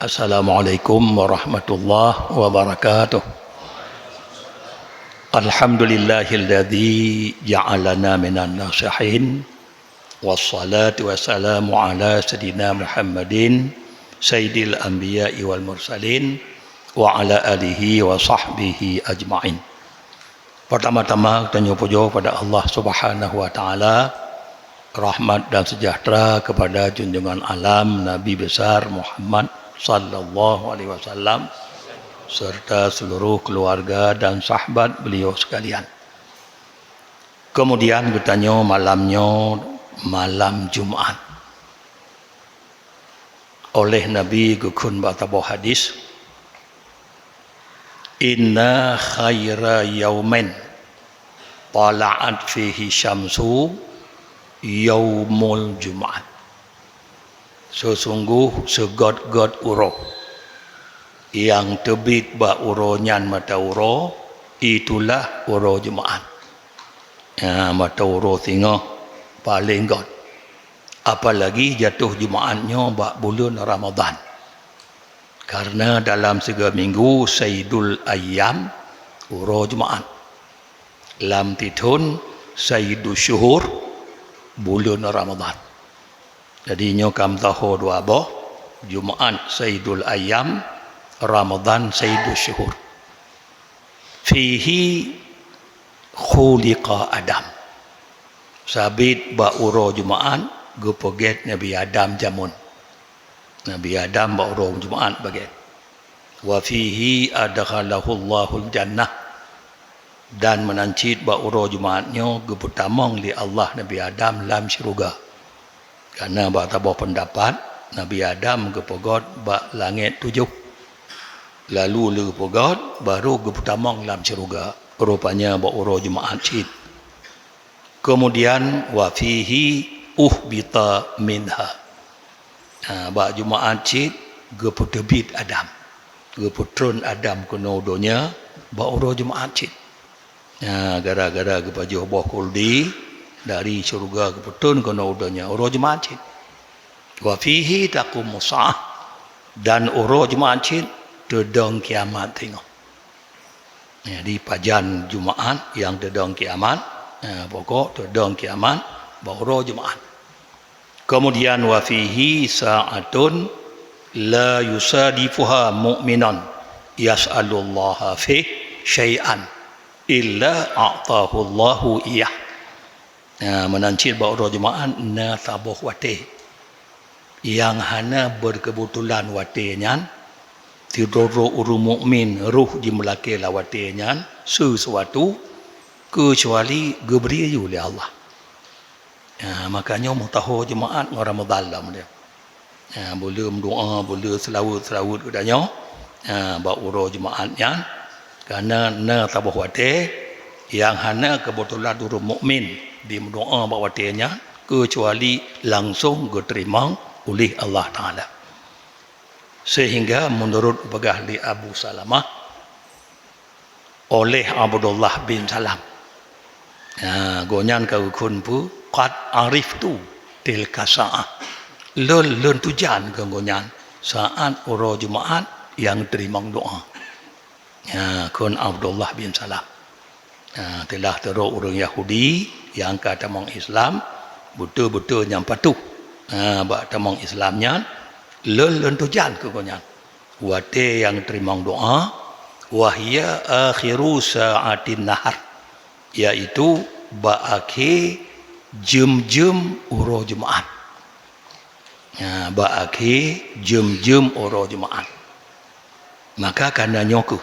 Assalamualaikum warahmatullahi wabarakatuh. Alhamdulillahilladzi ja'alana minan nasihin wassalatu wassalamu ala sayyidina Muhammadin sayyidil anbiya'i wal mursalin wa ala alihi wa sahbihi ajma'in. Pertama-tama kita nyupujo pada Allah Subhanahu wa taala, rahmat dan sejahtera kepada junjungan alam Nabi besar Muhammad sallallahu alaihi wasallam serta seluruh keluarga dan sahabat beliau sekalian. Kemudian bertanya malamnya malam Jumaat. Oleh Nabi gukun batabu hadis, inna khaira yaumin tala'at fihi syamsu yaumul Jumaat. Sesungguh segod-god uroh yang terbit ba uronyan mata uroh, itulah uroh Jumaat. Mata uroh tengah paling god. Apalagi jatuh Jumaatnya ba bulan Ramadan. Karena dalam sega minggu Sayyidul Ayyam uroh Jumaat. Lam titun Sayyidul Syuhur bulan Ramadan. Jadi nyokam tahu dua boh, Jumaat Sayyidul Ayyam, Ramadan Sayyidul Syuhur. Fihi khuliqa Adam. Sabit ba uro Jumaat gupoget Nabi Adam jamun. Nabi Adam ba uro Jumaat baget. Wa fihi adkhalahu Allahul jannah. Dan menancit ba uro Jumaatnya guputamong li Allah Nabi Adam lam syurga. Karena bak tabah pendapat Nabi Adam gepogot bak langit 7. Lalu le gepogot baru geputamong lam syurga. Rupanya bak uro Jumaat cid. Kemudian wa fihi uhbita minha. Bak Jumaat cid geputebit Adam. Geputron Adam kena udonya bak uro Jumaat cid. Gara-gara gepajuh boh kuldi dari syurga keputun kena udahnya uro Jumaat cid. Wa fihi taqumu sa'ah, dan uro Jumaat cid dedong kiamat tengok. Di pajan Jumaat yang dedong kiamat, pokok dedong kiamat ba uro Jumaat. Kemudian wa fihi sa'atun la yusadifuha mu'minan yas'alullaha fi syai'an illa a'tahu Allahu iyah. Menancir bahawa Jumaat na tabuh wate yang hana berkebetulan wate nyan tidoro uru mukmin ruh di melake la wate nyan sesuatu kecuali geberi oleh Allah. Makanya mau tahu Jumaat ngorang Ramadan dia. Boleh berdoa, boleh selawat kedanya bahawa Jumaat nyan karena na tabuh wate yang hana kebetulan uru mukmin di doa bawatnya kecuali langsung diterima oleh Allah Ta'ala. Sehingga menurut begah di Abu Salamah oleh Abdullah bin Salam, gonyan kau kun pu qad ariftu tilka sa'ah, lun tujan ke gonyan saat uro Jumaat yang terima doa. Kun Abdullah bin Salam telah teruk orang Yahudi yang kata mong Islam betul-betul yang patuh bak tamong Islamnya lun tujan ke konyan wate yang terima doa wahya akhiru sa'atin nahar, yaitu ba akhir jam-jam uro Jumaat. Ba akhir jam-jam uro Jumaat. Maka karena nyoku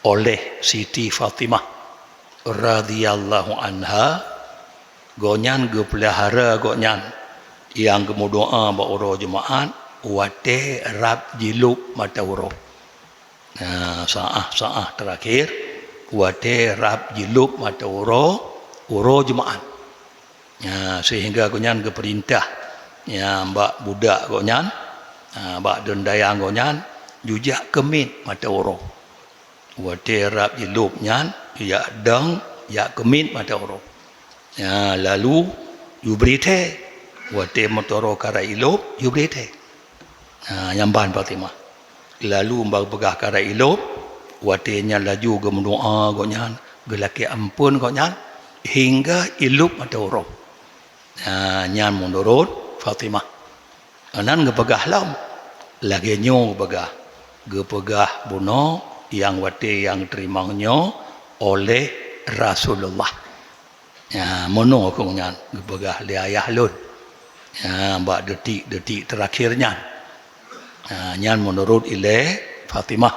oleh Siti Fatimah radhiyallahu anha gonyan gepelihara gonyan yang gemu doa ba uro Jumaat wate rab jilup mata uro. Saah terakhir wate rab jilup mata uro Jumaat. Sehingga gonyan geperintah mbak budak gonyan mbak dendayang gonyan jujak kemit mata uro. Wate rab jilup nyan ya dang ya kemit mata uro. Lalu you berite wate motoro kara ilop you berite. Yang ban Fatimah lalu bagah kara ilop watenya laju ge mendoa gonyan gelaki ampun gonyan hingga ilup mata urang nyan menurut Fatimah anan ge pegah lam lagi nyo pegah ge pegah buno yang wate yang terimanya oleh Rasulullah mono ko nyan ge pegah li ayah lun mbak detik-detik terakhirnya nyan menurut Fatimah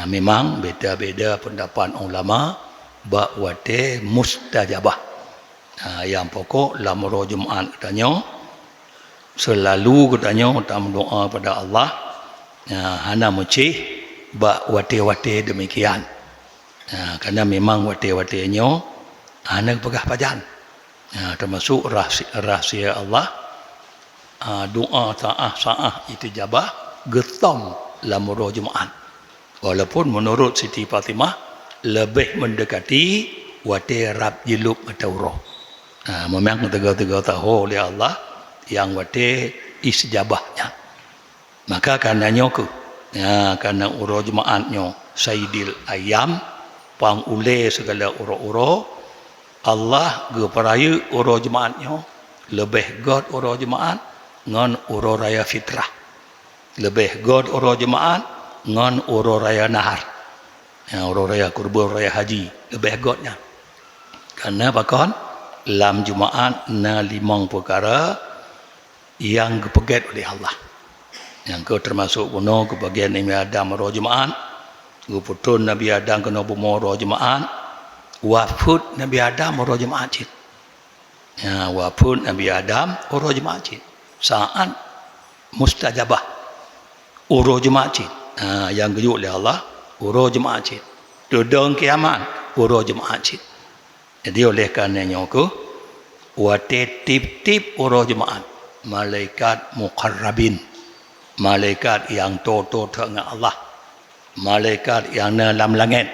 memang beda-beda pendapat ulama bak wate mustajabah yang pokok dalam roh Jumaat katanya selalu katanya tam doa pada Allah hana mecih bak wate-wate demikian kerana memang wate-watenya hana pegah pajan termasuk rahsia Allah doa sa'ah itu jabah getam dalam roh Jumaat walaupun menurut Siti Fatimah lebih mendekati wate rab jilub atau roh memang tegak-tegak tahu oleh Allah yang wate isjabahnya maka karenanya karena roh Jumaatnya Sayyidil Ayam pangule segala uro-uro Allah ge peraya roh Jumaatnya lebih god roh Jumaat ngan uro raya fitrah lebih god uro Jumaat ngan uro raya nahar uro raya kurban raya haji lebih godnya karena pakon lam Jumaat na 5 perkara yang kepegat oleh Allah yang termasuk kuno kebagian Nabi Adam roh Jumaat putun Nabi Adam kena bumo roh Jumaat wafud Nabi Adam roh Jumaat cit wafud Nabi Adam roh Jumaat cit saat mustajabah roh Jumaat cit yang gejuk oleh Allah roh Jumaat cit dudung kiamat roh Jumaat cit jadi oleh karenanya wate tip-tip roh Jumaat malaikat muqarrabin malaikat yang toto dengan Allah malaikat yang dalam langit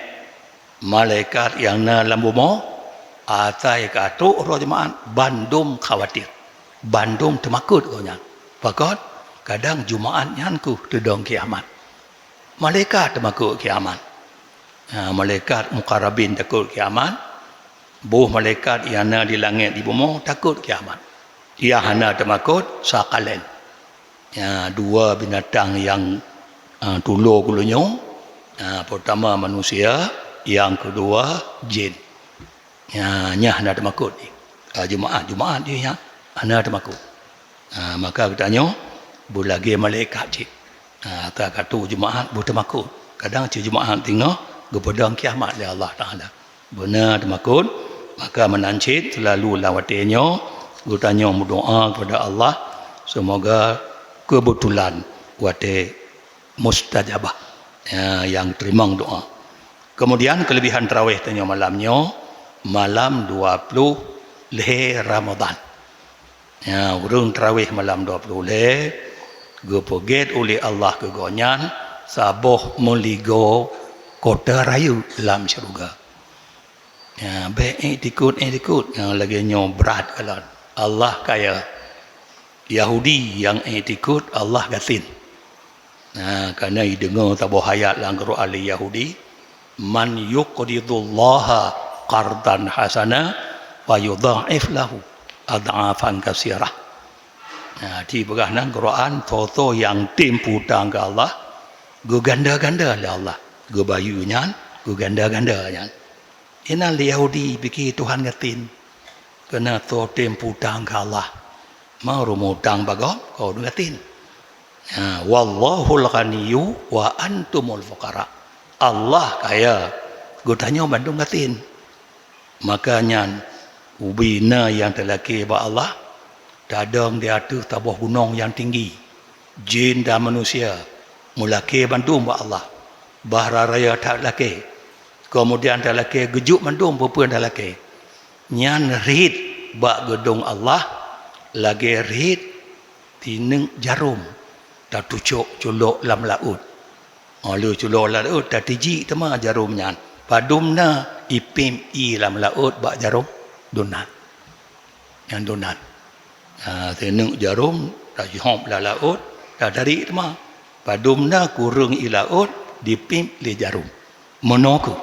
malaikat yang dalam bumi atai katu roh Jumaat bandum khawatir bandum temakut konya pakot kadang Jumaat nyanku dudung kiamat malaikat temakut kiamat malaikat muqarrabin takut kiamat buh malaikat yang ada di langit di bumi takut kiamat ia hana temakut sakalen dua binatang yang tuluh kulunya pertama manusia yang kedua jin nya hana temakut Jumaat dia hana temakut maka katanya bulagi malaikat cik tak katu Jumaat bu temakut kadang cik Jumaat tengah gepedang kiamat oleh Allah Taala benar temakut maka menancit selalu lawatnya gutanya berdoa kepada Allah semoga kebetulan wate mustajabah yang terima doa. Kemudian kelebihan tarawih tanya malamnya malam 20 leh Ramadan urung tarawih malam 20 leh gepoget oleh Allah kegonyan saboh meligo kota rayu dalam syurga baik ikut yang lagi berat kalau Allah kaya Yahudi yang ikut Allah gatin kerana dengar tabuh ayat dalam Quran Yahudi man yuqridullaha qardan hasana wa yudha'if lahu ad'afan katsirah di begahna Quran toto yang tempu tang ke Allah go ganda-ganda oleh Allah go bayunya go ganda-gandanya ina Yahudi biki Tuhan gatin kena to tempu tang ke Allah mau rumutang bagok kau ngatin wallahul ghaniyyu wa antumul fuqara Allah kaya gotanya bandung ngatin makanya ubina yang terlaki ba Allah dadang di atas tabuh gunung yang tinggi jin dan manusia mulaki bandung ba Allah bahra raya tak laki kemudian tak laki gejuk bandung berpuan tak laki nyan rid ba gedung Allah lagi rid tineng jarum tak tucuk culuk lam laut lu culuk lam laut tak tiji tema jarumnya padumna ipim i lam laut ba jarum donat yang donat tineng jarum tak jihop lam laut tak dari tema padumna kurung ilaut dipim le jarum menoku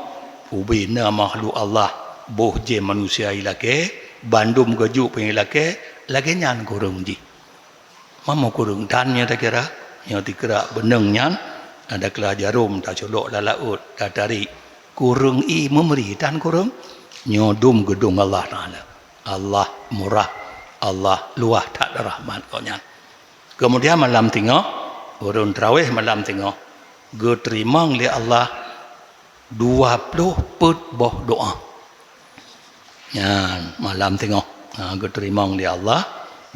ubina makhluk Allah boh je manusia ilake bandum gaju pengilake lagi nyan kurung ji mama kurung tannya tak kira yang dikira beneng nyan ada kelah jarum tak colok lalaut tak tarik kurung i memberi tan kurung nyodum gedung Allah Taala Allah murah Allah luah tak ada rahmat kau nyan kemudian malam tengah urun tarawih malam tengah ge terima oleh Allah 20 put boh doa nyan malam tengah ge terima oleh Allah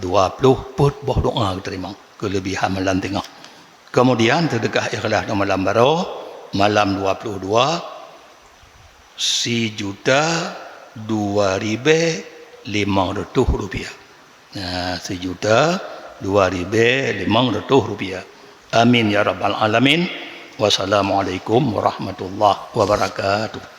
20 put boh doa ge terima kelebihan malam tengah kemudian terdekat ikhlas malam baru malam 22 1.2.500 rupiah. Nah, 1.2.500 rupiah. Amin ya rabbal alamin. Wassalamualaikum warahmatullahi wabarakatuh.